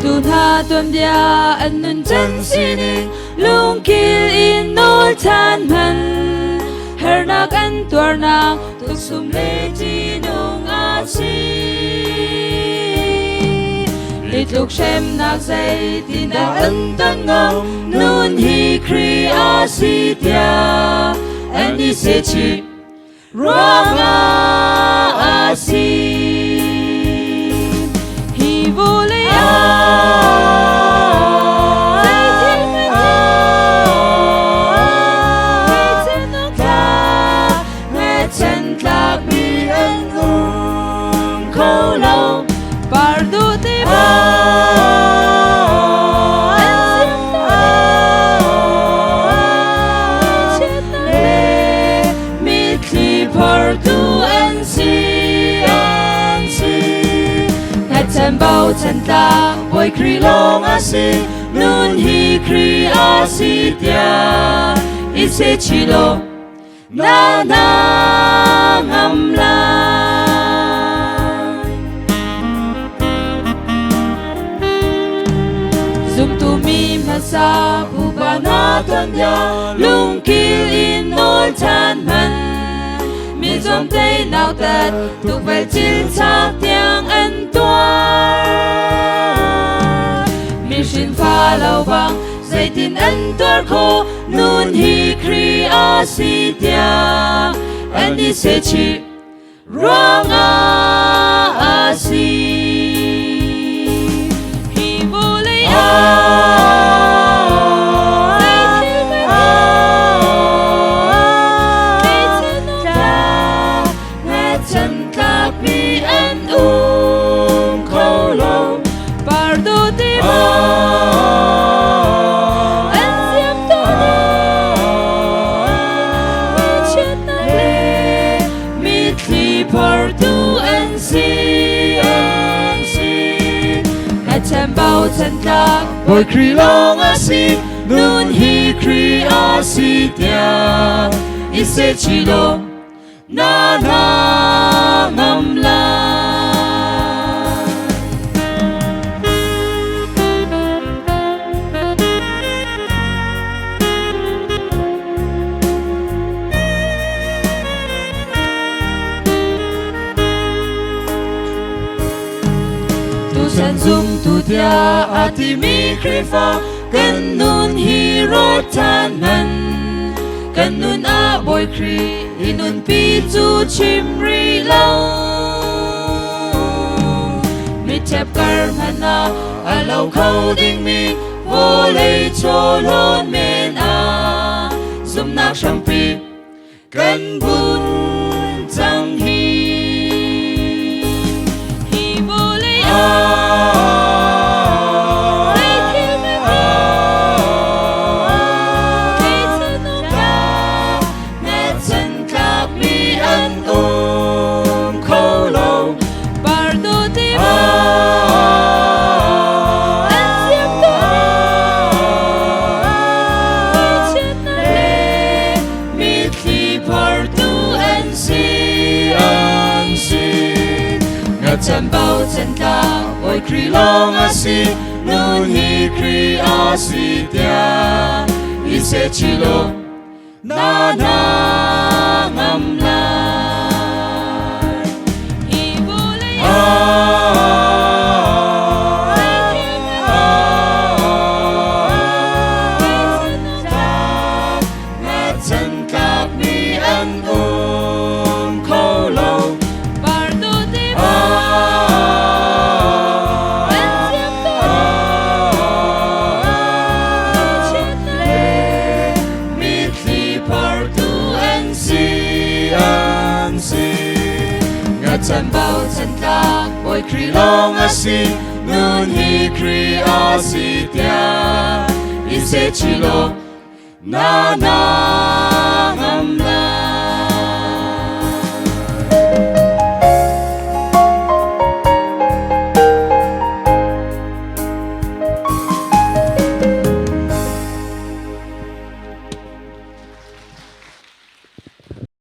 tu na tuam dia an nun chan sinin lung kil in nol chan man her nak an tuar nak tuk sum le chi nung a si lit luk shem nak zay tin da an tan ngam nun hi kri a si tia an di se chi ruang a si hi vô le bao chân ta bồi kri long a si nun hi kri a si tia i se chi lo na na ngam la zum tu mi ma sa bu ba na tan ya lung kil in nol chan man mi zum te nau tat tuk vel chil chak tiang an toa mi shin pha lau bang zay tin an toar kho nun hi kri a si tia an di se chi ruang a si hi vô le bao chân ta bồi kri long a si nun hi kri a si tia i se chi lo na na ngam la san zum tu tia ati mi kri fa kan nun hi ro chan man kan nun a boy kri inun pi chu chim ri lo mi chep kar mana a lo khâu ding mi vô lei cho lon men a zum nak sham pi kan bun chang hi vô lei chân bao chân ta bồi kri long a si nun hi kri a si tia i se chi lo na na ngam la hi vô le chân ta mi an khâu lâu chân bao chân ta bồi kri long a si nun hi kri a si tia i se chi lo na na